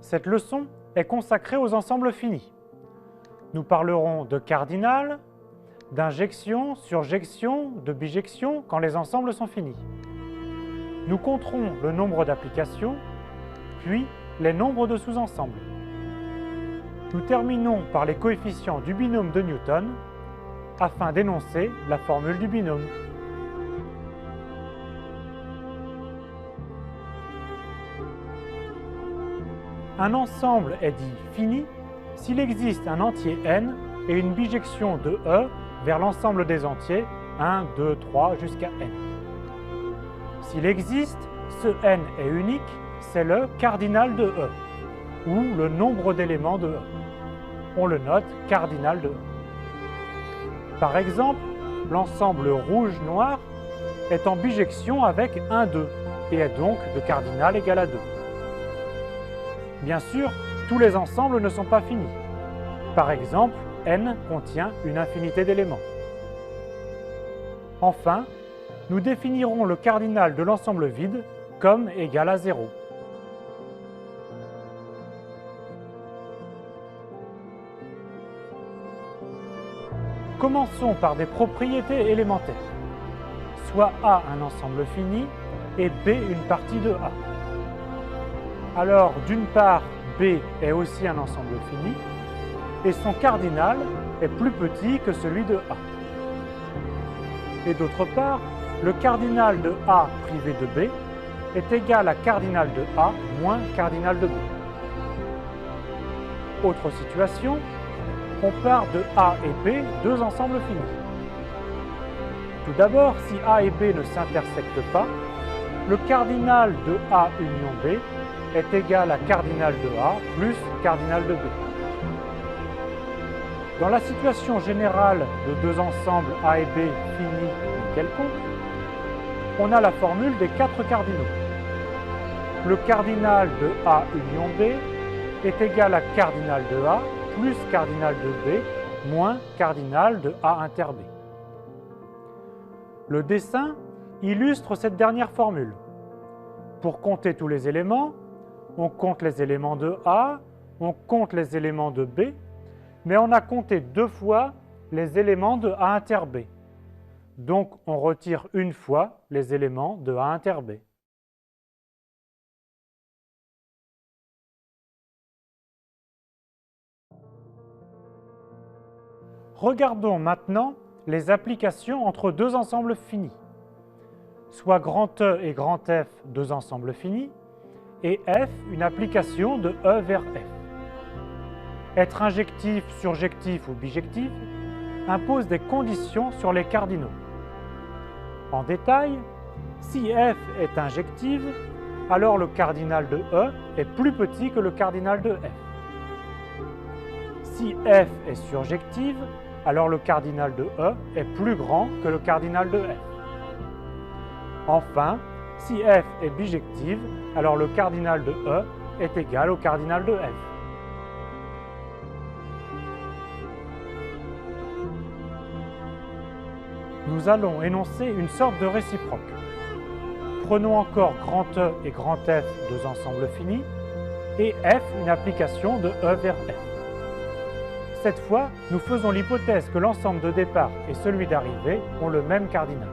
Cette leçon est consacrée aux ensembles finis. Nous parlerons de cardinal, d'injection, surjection, de bijection quand les ensembles sont finis. Nous compterons le nombre d'applications, puis les nombres de sous-ensembles. Nous terminons par les coefficients du binôme de Newton afin d'énoncer la formule du binôme. Un ensemble est dit fini s'il existe un entier n et une bijection de E vers l'ensemble des entiers 1, 2, 3 jusqu'à n. S'il existe, ce n est unique, c'est le cardinal de E, ou le nombre d'éléments de E. On le note cardinal de E. Par exemple, l'ensemble rouge-noir est en bijection avec 1, 2, et est donc de cardinal égal à 2. Bien sûr, tous les ensembles ne sont pas finis. Par exemple, n contient une infinité d'éléments. Enfin, nous définirons le cardinal de l'ensemble vide comme égal à 0. Commençons par des propriétés élémentaires. Soit A un ensemble fini et B une partie de A. Alors, d'une part, B est aussi un ensemble fini et son cardinal est plus petit que celui de A. Et d'autre part, le cardinal de A privé de B est égal à cardinal de A moins cardinal de B. Autre situation, on part de A et B, deux ensembles finis. Tout d'abord, si A et B ne s'intersectent pas, le cardinal de A union B est égal à cardinal de A plus cardinal de B. Dans la situation générale de deux ensembles A et B finis ou quelconques, on a la formule des quatre cardinaux. Le cardinal de A union B est égal à cardinal de A plus cardinal de B moins cardinal de A inter B. Le dessin illustre cette dernière formule. Pour compter tous les éléments, on compte les éléments de A, on compte les éléments de B, mais on a compté deux fois les éléments de A inter B. Donc on retire une fois les éléments de A inter B. Regardons maintenant les applications entre deux ensembles finis. Soit grand E et grand F, deux ensembles finis, et F, une application de E vers F. Être injectif, surjectif ou bijectif impose des conditions sur les cardinaux. En détail, si F est injective, alors le cardinal de E est plus petit que le cardinal de F. Si F est surjective, alors le cardinal de E est plus grand que le cardinal de F. Enfin, si F est bijective, alors le cardinal de E est égal au cardinal de F. Nous allons énoncer une sorte de réciproque. Prenons encore grand E et grand F, deux ensembles finis, et F, une application de E vers F. Cette fois, nous faisons l'hypothèse que l'ensemble de départ et celui d'arrivée ont le même cardinal.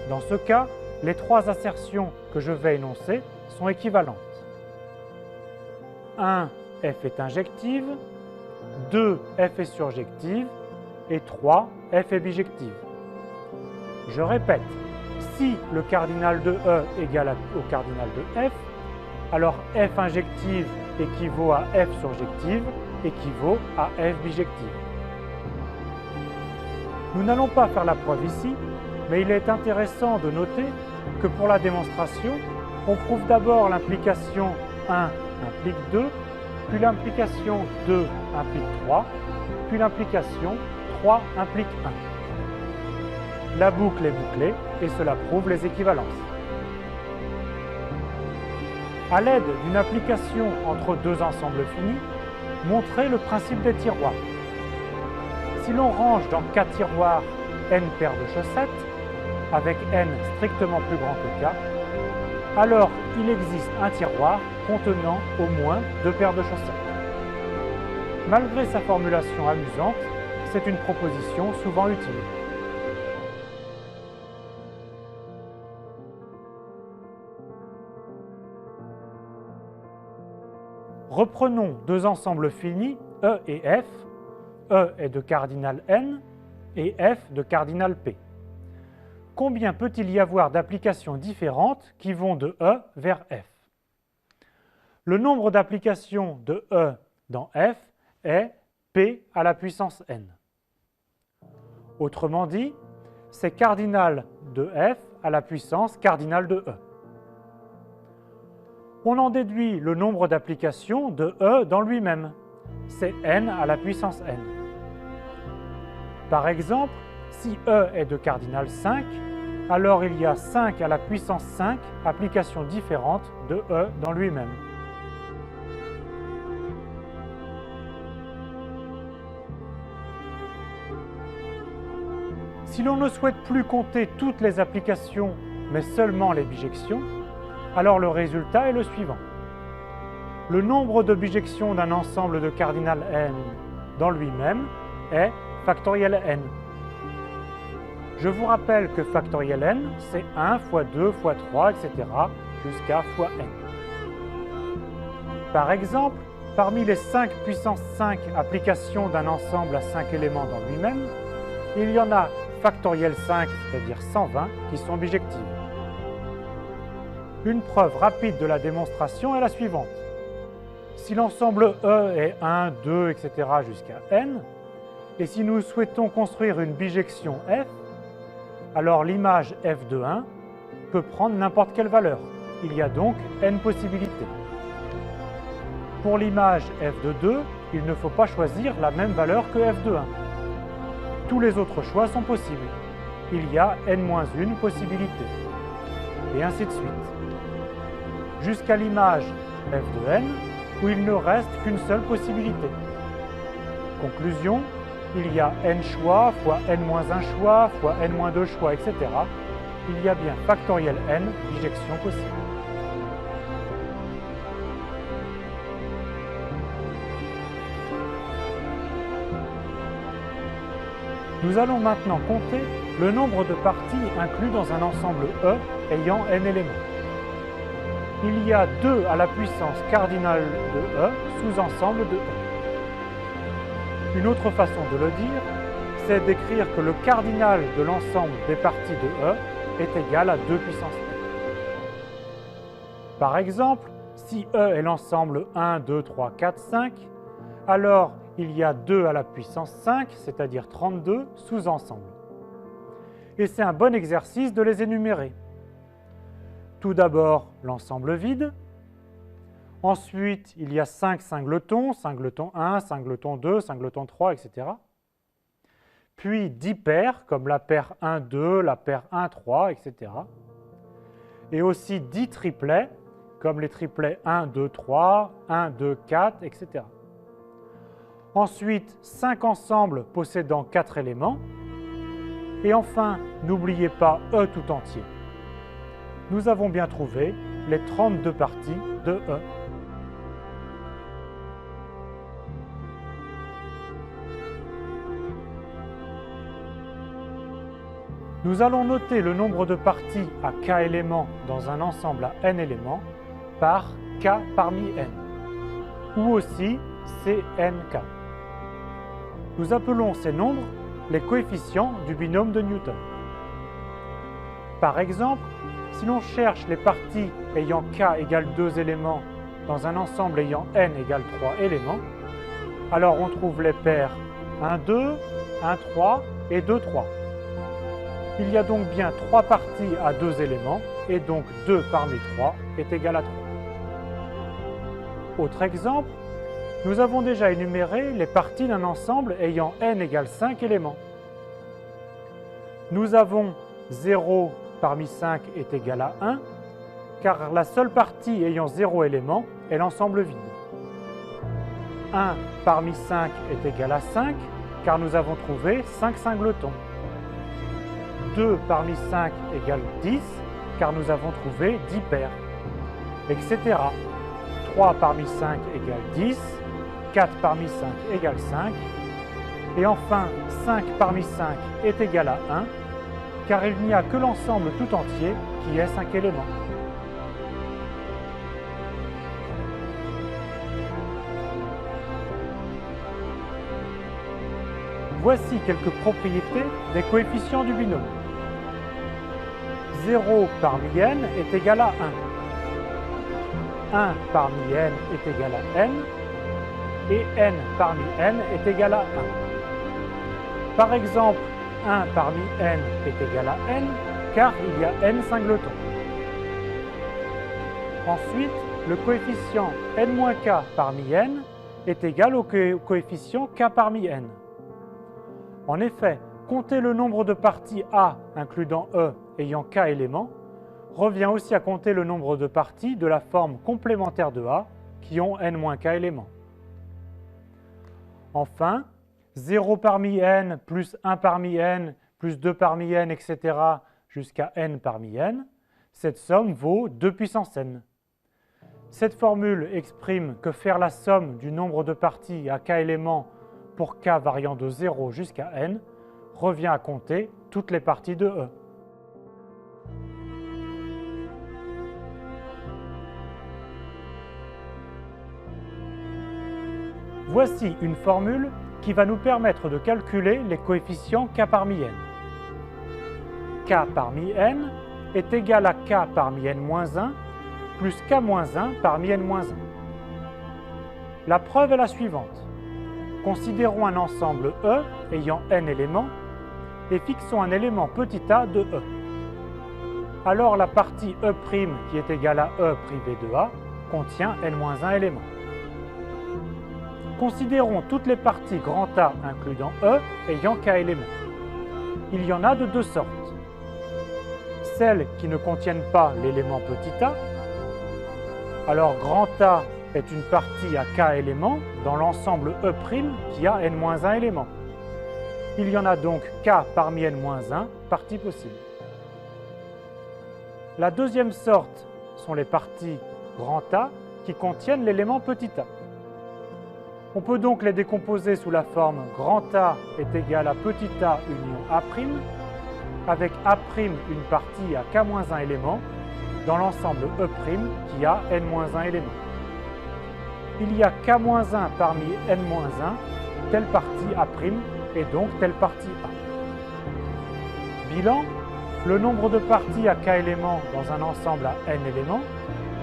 Dans ce cas, les trois assertions que je vais énoncer sont équivalentes. 1. F est injective, 2. F est surjective, et 3. F est bijective. Je répète, si le cardinal de E égale au cardinal de F, alors F injective équivaut à F surjective, équivaut à F bijective. Nous n'allons pas faire la preuve ici, mais il est intéressant de noter que pour la démonstration, on prouve d'abord l'implication 1 implique 2, puis l'implication 2 implique 3, puis l'implication 3 implique 1. La boucle est bouclée et cela prouve les équivalences. À l'aide d'une application entre deux ensembles finis, montrez le principe des tiroirs. Si l'on range dans K tiroirs n paires de chaussettes, avec n strictement plus grand que K, alors il existe un tiroir contenant au moins 2 paires de chaussettes. Malgré sa formulation amusante, c'est une proposition souvent utile. Reprenons deux ensembles finis, E et F. E est de cardinal N et F de cardinal P. Combien peut-il y avoir d'applications différentes qui vont de E vers F? Le nombre d'applications de E dans F est P à la puissance N. Autrement dit, c'est cardinal de F à la puissance cardinale de E. On en déduit le nombre d'applications de E dans lui-même. C'est N à la puissance N. Par exemple, si E est de cardinal 5, alors il y a 5 à la puissance 5 applications différentes de E dans lui-même. Si l'on ne souhaite plus compter toutes les applications, mais seulement les bijections, alors le résultat est le suivant. Le nombre de bijections d'un ensemble de cardinal n dans lui-même est factoriel n. Je vous rappelle que factoriel n, c'est 1 fois 2 fois 3, etc. jusqu'à fois n. Par exemple, parmi les 5 puissance 5 applications d'un ensemble à 5 éléments dans lui-même, il y en a factoriel 5, c'est-à-dire 120, qui sont bijectives. Une preuve rapide de la démonstration est la suivante. Si l'ensemble E est 1, 2, etc. jusqu'à n, et si nous souhaitons construire une bijection F, alors l'image F de 1 peut prendre n'importe quelle valeur. Il y a donc n possibilités. Pour l'image F de 2, il ne faut pas choisir la même valeur que F de 1. Tous les autres choix sont possibles. Il y a n-1 possibilité. Et ainsi de suite. Jusqu'à l'image F de n, où il ne reste qu'une seule possibilité. Conclusion, il y a n choix fois n-1 choix fois n-2 choix, etc. Il y a bien factoriel n bijections possibles. Nous allons maintenant compter le nombre de parties inclus dans un ensemble E ayant n éléments. Il y a 2 à la puissance cardinale de E sous-ensemble de E. Une autre façon de le dire, c'est d'écrire que le cardinal de l'ensemble des parties de E est égal à 2 puissance n. Par exemple, si E est l'ensemble 1, 2, 3, 4, 5, alors il y a 2 à la puissance 5, c'est-à-dire 32 sous-ensembles. Et c'est un bon exercice de les énumérer. Tout d'abord, l'ensemble vide. Ensuite, il y a 5 singletons, singleton 1, singleton 2, singleton 3, etc. Puis 10 paires, comme la paire 1, 2, la paire 1, 3, etc. Et aussi 10 triplets, comme les triplets 1, 2, 3, 1, 2, 4, etc. Ensuite, 5 ensembles possédant 4 éléments. Et enfin, n'oubliez pas E tout entier. Nous avons bien trouvé les 32 parties de E. Nous allons noter le nombre de parties à k éléments dans un ensemble à n éléments par k parmi n, ou aussi CNK. Nous appelons ces nombres les coefficients du binôme de Newton. Par exemple, si l'on cherche les parties ayant k égale 2 éléments dans un ensemble ayant n égale 3 éléments, alors on trouve les paires 1, 2, 1, 3 et 2, 3. Il y a donc bien 3 parties à 2 éléments, et donc 2 parmi 3 est égal à 3. Autre exemple, nous avons déjà énuméré les parties d'un ensemble ayant n égale 5 éléments. Nous avons 0 parmi 5 est égal à 1, car la seule partie ayant 0 élément est l'ensemble vide. 1 parmi 5 est égal à 5, car nous avons trouvé 5 singletons. 2 parmi 5 égale 10, car nous avons trouvé 10 paires. etc. 3 parmi 5 égale 10, 4 parmi 5 égale 5, et enfin 5 parmi 5 est égal à 1, car il n'y a que l'ensemble tout entier qui ait 5 éléments. Voici quelques propriétés des coefficients du binôme. 0 parmi n est égal à 1. 1 parmi n est égal à n, et n parmi n est égal à 1. Par exemple, 1 parmi n est égal à n, car il y a n singletons. Ensuite, le coefficient n-k parmi n est égal au coefficient k parmi n. En effet, compter le nombre de parties A includant E ayant k éléments revient aussi à compter le nombre de parties de la forme complémentaire de A qui ont n-k éléments. Enfin, 0 parmi n plus 1 parmi n plus 2 parmi n, etc. jusqu'à n parmi n, cette somme vaut 2 puissance n. Cette formule exprime que faire la somme du nombre de parties à k éléments pour k variant de 0 jusqu'à n revient à compter toutes les parties de E. Voici une formule qui va nous permettre de calculer les coefficients k parmi n. K parmi n est égal à k parmi n-1 plus k-1 parmi n-1. La preuve est la suivante. Considérons un ensemble E ayant n éléments et fixons un élément petit a de E. Alors la partie E' qui est égale à E privé de A contient n-1 éléments. Considérons toutes les parties grand A includant E ayant k éléments. Il y en a de deux sortes. Celles qui ne contiennent pas l'élément petit a. Alors grand A est une partie à k éléments dans l'ensemble E' qui a n-1 éléments. Il y en a donc k parmi n-1 parties possibles. La deuxième sorte sont les parties grand A qui contiennent l'élément petit a. On peut donc les décomposer sous la forme grand A est égal à petit a union A', avec A' une partie à k-1 éléments dans l'ensemble E' qui a n-1 éléments. Il y a k-1 parmi n-1, telle partie A' et donc telle partie A. Bilan, le nombre de parties à k éléments dans un ensemble à n éléments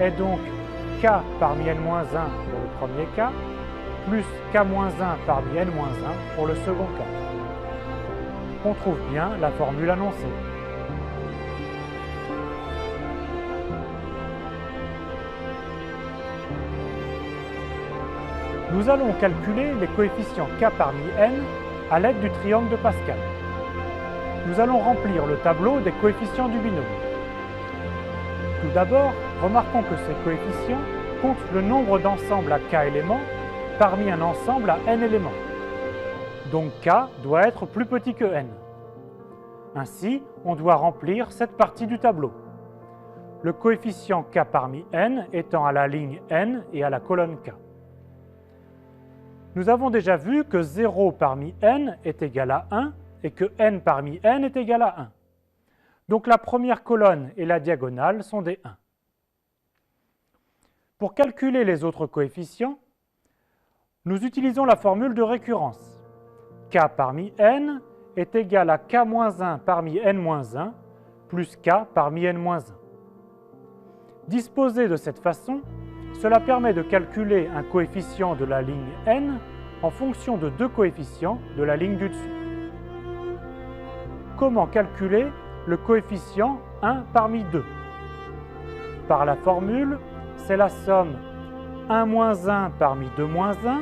est donc k parmi n-1 pour le premier cas, plus k-1 parmi n-1 pour le second cas. On trouve bien la formule annoncée. Nous allons calculer les coefficients k parmi n à l'aide du triangle de Pascal. Nous allons remplir le tableau des coefficients du binôme. Tout d'abord, remarquons que ces coefficients comptent le nombre d'ensembles à k éléments parmi un ensemble à n éléments. Donc k doit être plus petit que n. Ainsi, on doit remplir cette partie du tableau. Le coefficient k parmi n étant à la ligne n et à la colonne k. Nous avons déjà vu que 0 parmi n est égal à 1 et que n parmi n est égal à 1. Donc la première colonne et la diagonale sont des 1. Pour calculer les autres coefficients, nous utilisons la formule de récurrence. K parmi n est égal à k-1 parmi n-1 plus k parmi n-1. Disposé de cette façon, cela permet de calculer un coefficient de la ligne n en fonction de deux coefficients de la ligne du dessus. Comment calculer le coefficient 1 parmi 2? Par la formule, c'est la somme 1 moins 1 parmi 2 moins 1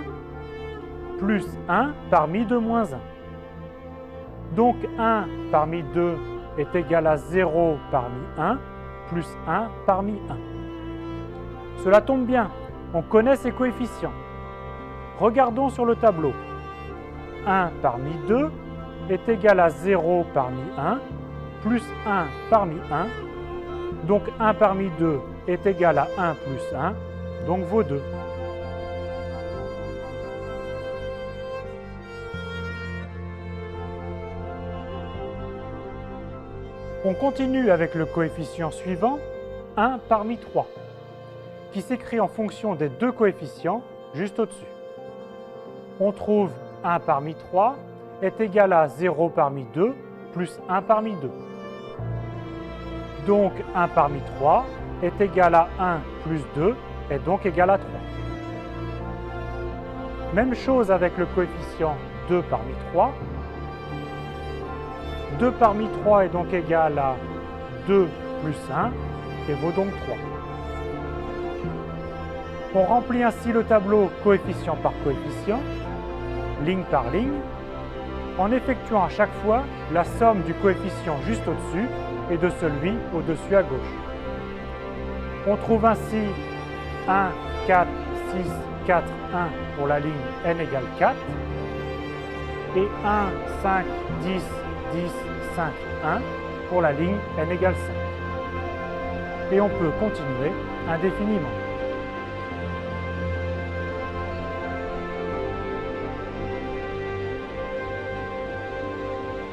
plus 1 parmi 2 moins 1. Donc 1 parmi 2 est égal à 0 parmi 1 plus 1 parmi 1. Cela tombe bien, on connaît ces coefficients. Regardons sur le tableau. 1 parmi 2 est égal à 0 parmi 1 plus 1 parmi 1. Donc 1 parmi 2 est égal à 1 plus 1, donc vaut 2. On continue avec le coefficient suivant, 1 parmi 3, qui s'écrit en fonction des deux coefficients juste au-dessus. On trouve 1 parmi 3 est égal à 0 parmi 2 plus 1 parmi 2. Donc 1 parmi 3 est égal à 1 plus 2 est donc égal à 3. Même chose avec le coefficient 2 parmi 3. 2 parmi 3 est donc égal à 2 plus 1 et vaut donc 3. On remplit ainsi le tableau coefficient par coefficient, ligne par ligne, en effectuant à chaque fois la somme du coefficient juste au-dessus et de celui au-dessus à gauche. On trouve ainsi 1, 4, 6, 4, 1 pour la ligne n égale 4 et 1, 5, 10, 10, 5, 1 pour la ligne n égale 5. Et on peut continuer indéfiniment.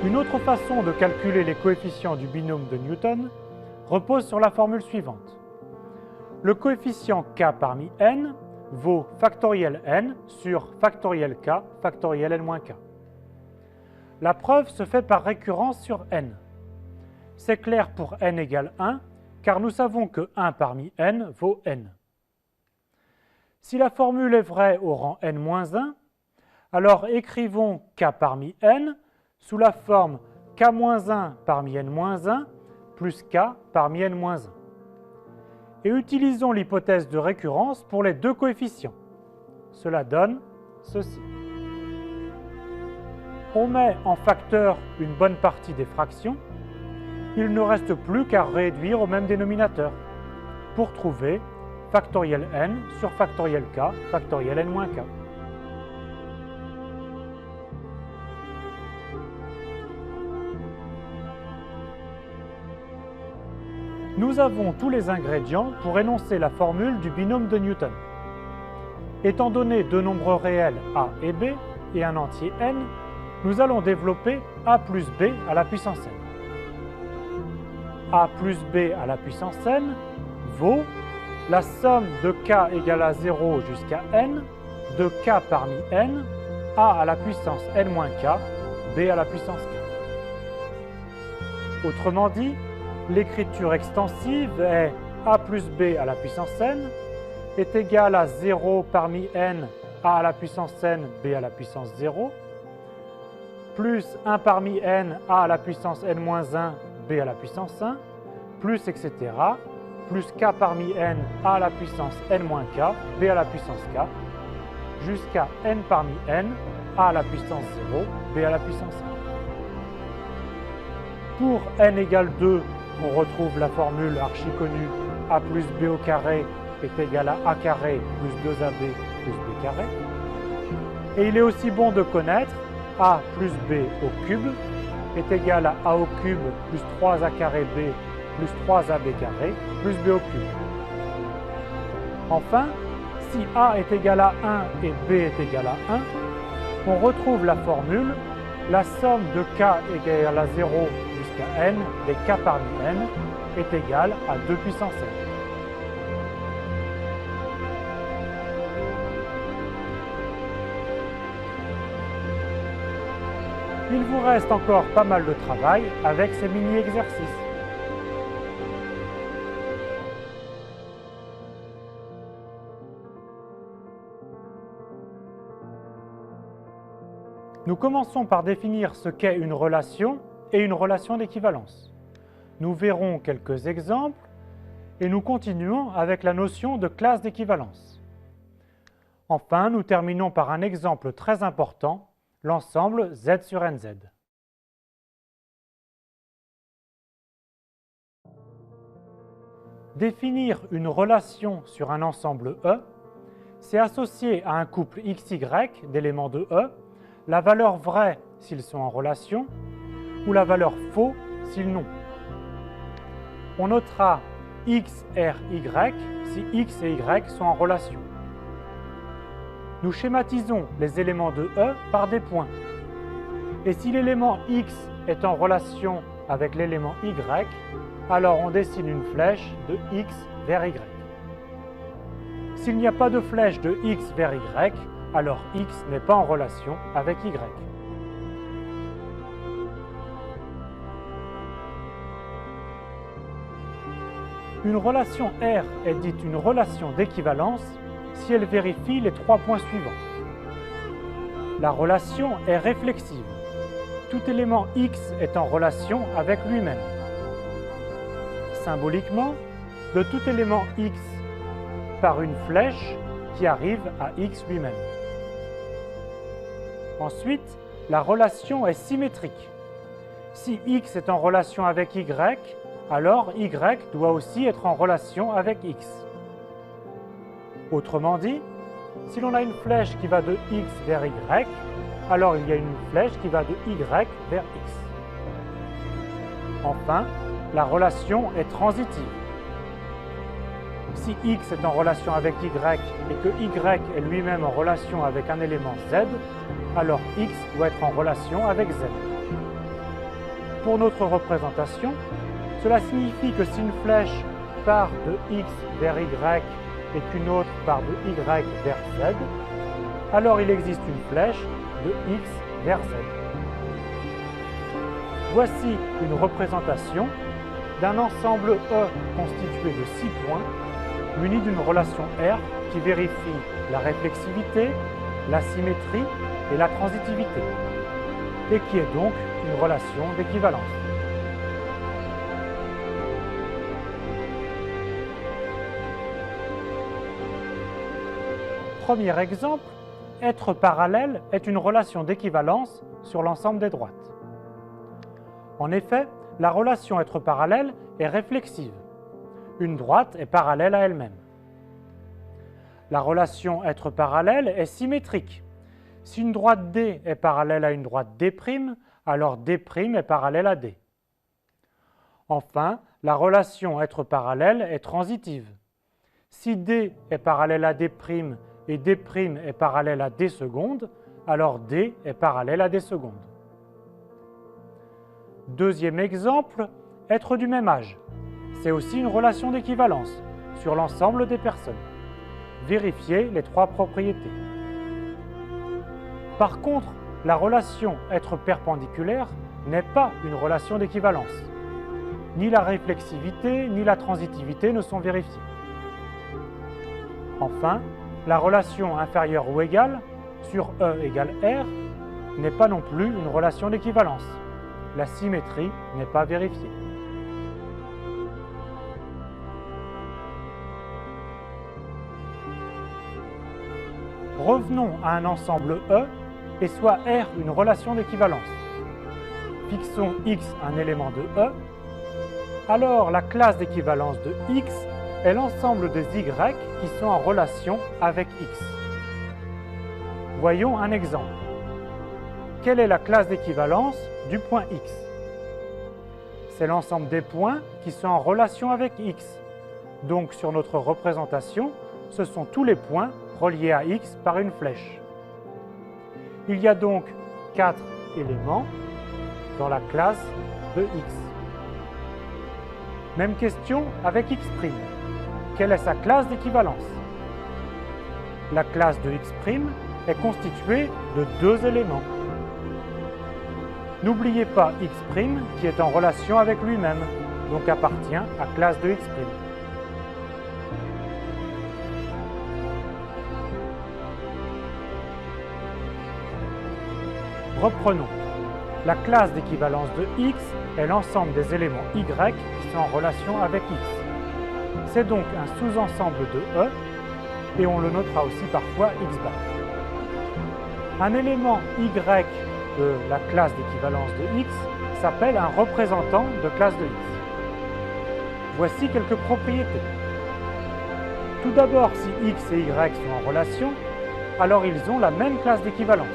Une autre façon de calculer les coefficients du binôme de Newton repose sur la formule suivante. Le coefficient k parmi n vaut factoriel n sur factoriel k factoriel n-k. La preuve se fait par récurrence sur n. C'est clair pour n égale 1, car nous savons que 1 parmi n vaut n. Si la formule est vraie au rang n-1, alors écrivons k parmi n sous la forme k-1 parmi n-1 plus k parmi n-1. Et utilisons l'hypothèse de récurrence pour les deux coefficients. Cela donne ceci. On met en facteur une bonne partie des fractions. Il ne reste plus qu'à réduire au même dénominateur pour trouver factoriel n sur factoriel k factoriel n-k. Nous avons tous les ingrédients pour énoncer la formule du binôme de Newton. Étant donné deux nombres réels a et b et un entier n, nous allons développer a plus b à la puissance n. A plus b à la puissance n vaut la somme de k égale à 0 jusqu'à n de k parmi n, a à la puissance n-k, b à la puissance k. Autrement dit, l'écriture extensive est a plus b à la puissance n est égal à 0 parmi n, a à la puissance n, b à la puissance 0, plus 1 parmi n, a à la puissance n-1, b à la puissance 1, plus etc., plus k parmi n, a à la puissance n-k, b à la puissance k, jusqu'à n parmi n, a à la puissance 0, b à la puissance 1. Pour n égale 2, on retrouve la formule archi-connue a plus b au carré est égal à a carré plus 2ab plus b carré. Et il est aussi bon de connaître a plus b au cube est égal à a au cube plus 3a carré b plus 3ab carré plus b au cube. Enfin, si a est égal à 1 et b est égal à 1, on retrouve la formule la somme de k égale à 0 jusqu'à n des k parmi n est égale à 2 puissance n. Il vous reste encore pas mal de travail avec ces mini-exercices. Nous commençons par définir ce qu'est une relation et une relation d'équivalence. Nous verrons quelques exemples et nous continuons avec la notion de classe d'équivalence. Enfin, nous terminons par un exemple très important, l'ensemble Z sur NZ. Définir une relation sur un ensemble E, c'est associer à un couple XY d'éléments de E la valeur vraie s'ils sont en relation ou la valeur faux s'ils n'ont. On notera X, R, Y si X et Y sont en relation. Nous schématisons les éléments de E par des points. Et si l'élément X est en relation avec l'élément Y, alors on dessine une flèche de X vers Y. S'il n'y a pas de flèche de X vers Y, alors X n'est pas en relation avec Y. Une relation R est dite une relation d'équivalence si elle vérifie les 3 points suivants. La relation est réflexive. Tout élément X est en relation avec lui-même. Symboliquement, de tout élément X par une flèche qui arrive à X lui-même. Ensuite, la relation est symétrique. Si X est en relation avec Y, alors Y doit aussi être en relation avec X. Autrement dit, si l'on a une flèche qui va de X vers Y, alors il y a une flèche qui va de Y vers X. Enfin, la relation est transitive. Si X est en relation avec Y et que Y est lui-même en relation avec un élément Z, alors X doit être en relation avec Z. Pour notre représentation, cela signifie que si une flèche part de X vers Y et qu'une autre part de Y vers Z, alors il existe une flèche de X vers Z. Voici une représentation d'un ensemble E constitué de 6 points muni d'une relation R qui vérifie la réflexivité, la symétrie et la transitivité, et qui est donc une relation d'équivalence. Premier exemple, être parallèle est une relation d'équivalence sur l'ensemble des droites. En effet, la relation être parallèle est réflexive. Une droite est parallèle à elle-même. La relation être parallèle est symétrique. Si une droite D est parallèle à une droite D', alors D' est parallèle à D. Enfin, la relation être parallèle est transitive. Si D est parallèle à D' et D' est parallèle à D secondes, alors D est parallèle à D secondes. Deuxième exemple, être du même âge. C'est aussi une relation d'équivalence sur l'ensemble des personnes. Vérifiez les 3 propriétés. Par contre, la relation être perpendiculaire n'est pas une relation d'équivalence. Ni la réflexivité ni la transitivité ne sont vérifiées. Enfin, la relation inférieure ou égale sur E égale R n'est pas non plus une relation d'équivalence. La symétrie n'est pas vérifiée. Revenons à un ensemble E et soit R une relation d'équivalence. Fixons X un élément de E, alors la classe d'équivalence de X est l'ensemble des Y qui sont en relation avec X. Voyons un exemple. Quelle est la classe d'équivalence du point X? C'est l'ensemble des points qui sont en relation avec X. Donc sur notre représentation, ce sont tous les points reliés à X par une flèche. Il y a donc 4 éléments dans la classe de X. Même question avec X'. Quelle est sa classe d'équivalence? La classe de X' est constituée de 2 éléments. N'oubliez pas X' qui est en relation avec lui-même, donc appartient à classe de X'. Reprenons. La classe d'équivalence de X est l'ensemble des éléments Y qui sont en relation avec X. C'est donc un sous-ensemble de E, et on le notera aussi parfois X bar. Un élément Y de la classe d'équivalence de X s'appelle un représentant de classe de X. Voici quelques propriétés. Tout d'abord, si X et Y sont en relation, alors ils ont la même classe d'équivalence.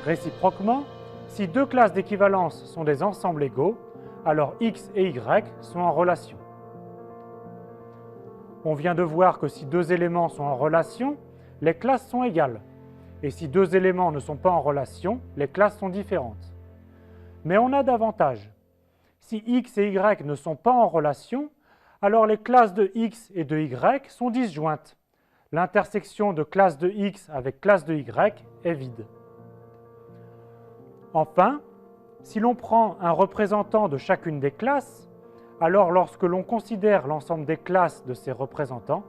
Réciproquement, si 2 classes d'équivalence sont des ensembles égaux, alors X et Y sont en relation. On vient de voir que si deux éléments sont en relation, les classes sont égales. Et si deux éléments ne sont pas en relation, les classes sont différentes. Mais on a davantage. Si x et y ne sont pas en relation, alors les classes de x et de y sont disjointes. L'intersection de classe de x avec classe de y est vide. Enfin, si l'on prend un représentant de chacune des classes, alors lorsque l'on considère l'ensemble des classes de ces représentants,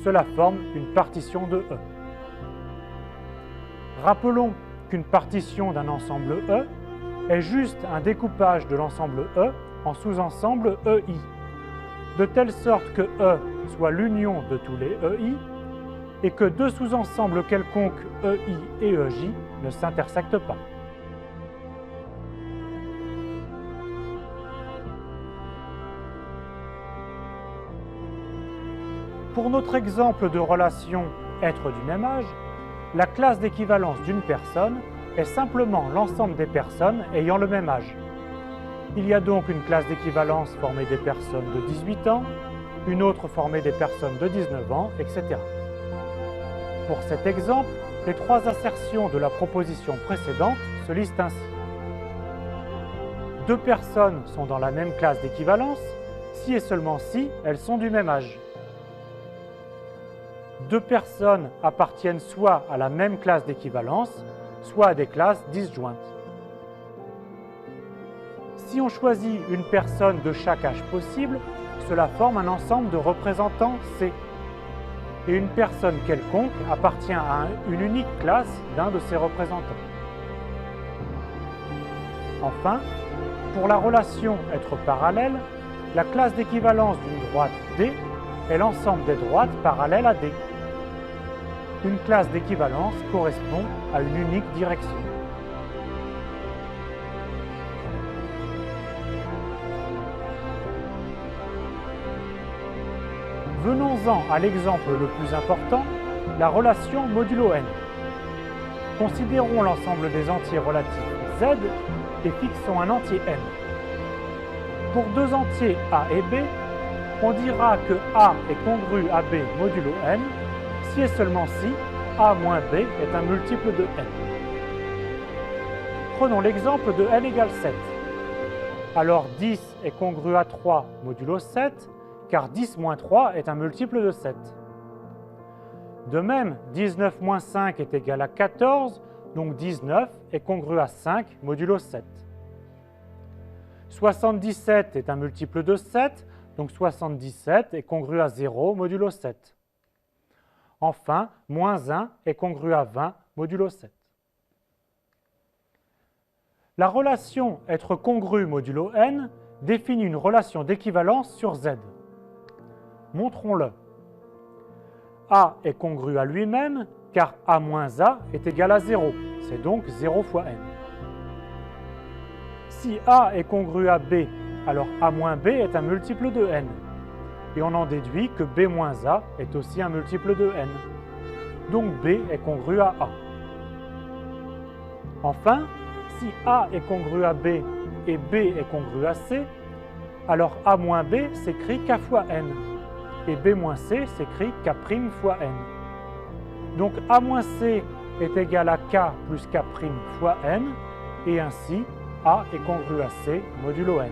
cela forme une partition de E. Rappelons qu'une partition d'un ensemble E est juste un découpage de l'ensemble E en sous-ensembles EI, de telle sorte que E soit l'union de tous les EI et que deux sous-ensembles quelconques EI et EJ ne s'intersectent pas. Pour notre exemple de relation être du même âge, la classe d'équivalence d'une personne est simplement l'ensemble des personnes ayant le même âge. Il y a donc une classe d'équivalence formée des personnes de 18 ans, une autre formée des personnes de 19 ans, etc. Pour cet exemple, les trois assertions de la proposition précédente se lisent ainsi. Deux personnes sont dans la même classe d'équivalence si et seulement si elles sont du même âge. Deux personnes appartiennent soit à la même classe d'équivalence, soit à des classes disjointes. Si on choisit une personne de chaque âge possible, cela forme un ensemble de représentants C. Et une personne quelconque appartient à une unique classe d'un de ces représentants. Enfin, pour la relation être parallèle, la classe d'équivalence d'une droite D est l'ensemble des droites parallèles à D. Une classe d'équivalence correspond à une unique direction. Venons-en à l'exemple le plus important, la relation modulo n. Considérons l'ensemble des entiers relatifs z et fixons un entier n. Pour deux entiers a et b, on dira que a est congru à b modulo n si et seulement si a moins b est un multiple de n. Prenons l'exemple de n égale 7. Alors 10 est congru à 3 modulo 7, car 10 moins 3 est un multiple de 7. De même, 19 moins 5 est égal à 14, donc 19 est congru à 5 modulo 7. 77 est un multiple de 7, donc 77 est congru à 0 modulo 7. Enfin, moins 1 est congru à 20 modulo 7. La relation être congru modulo n définit une relation d'équivalence sur z. Montrons-le. A est congru à lui-même, car A moins A est égal à 0. C'est donc 0 fois n. Si A est congru à B, alors A moins B est un multiple de n. Et on en déduit que B moins A est aussi un multiple de n. Donc B est congru à A. Enfin, si A est congru à B et B est congru à C, alors A moins B s'écrit K fois n. Et B moins C s'écrit K' fois n. Donc A moins C est égal à K plus K' fois n, et ainsi A est congru à C modulo n.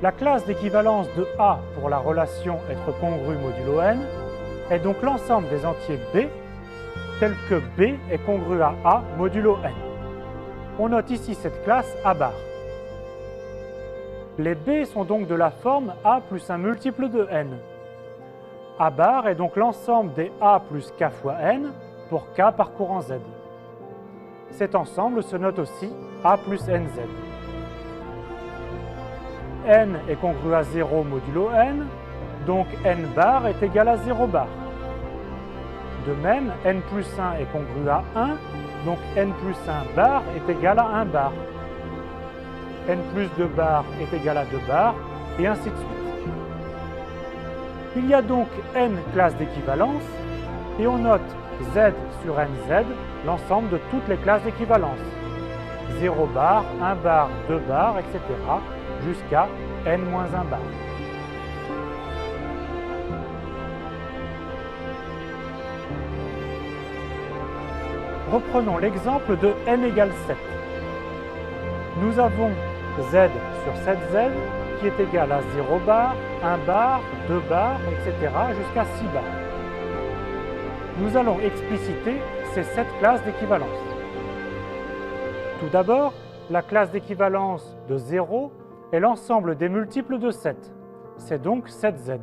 La classe d'équivalence de A pour la relation être congru modulo n est donc l'ensemble des entiers B, tel que B est congru à A modulo n. On note ici cette classe A bar. Les B sont donc de la forme A plus un multiple de n. A bar est donc l'ensemble des A plus K fois n pour K parcourant Z. Cet ensemble se note aussi A plus nz. N est congru à 0 modulo n, donc n bar est égal à 0 bar. De même, n plus 1 est congru à 1, donc n plus 1 bar est égal à 1 bar. N plus 2 bar est égal à 2 bar, et ainsi de suite. Il y a donc n classes d'équivalence, et on note z sur nz l'ensemble de toutes les classes d'équivalence. 0 bar, 1 bar, 2 bar, etc. jusqu'à n-1 bar. Reprenons l'exemple de n égale 7. Nous avons z sur 7z qui est égal à 0 bar, 1 bar, 2 bar, etc. jusqu'à 6 bars. Nous allons expliciter ces 7 classes d'équivalence. Tout d'abord, la classe d'équivalence de 0 est l'ensemble des multiples de 7. C'est donc 7z.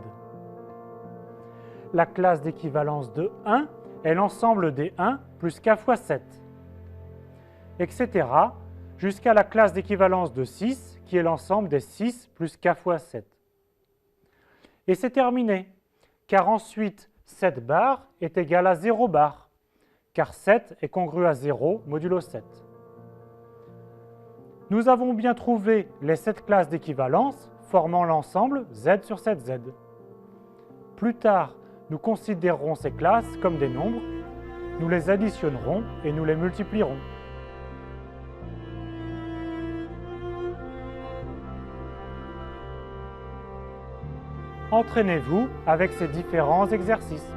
La classe d'équivalence de 1 est l'ensemble des 1 plus k fois 7, etc. jusqu'à la classe d'équivalence de 6 qui est l'ensemble des 6 plus k fois 7. Et c'est terminé, car ensuite 7 bar est égal à 0 bar, car 7 est congru à 0 modulo 7. Nous avons bien trouvé les 7 classes d'équivalence formant l'ensemble z sur 7z. Plus tard, nous considérerons ces classes comme des nombres, nous les additionnerons et nous les multiplierons. Entraînez-vous avec ces différents exercices.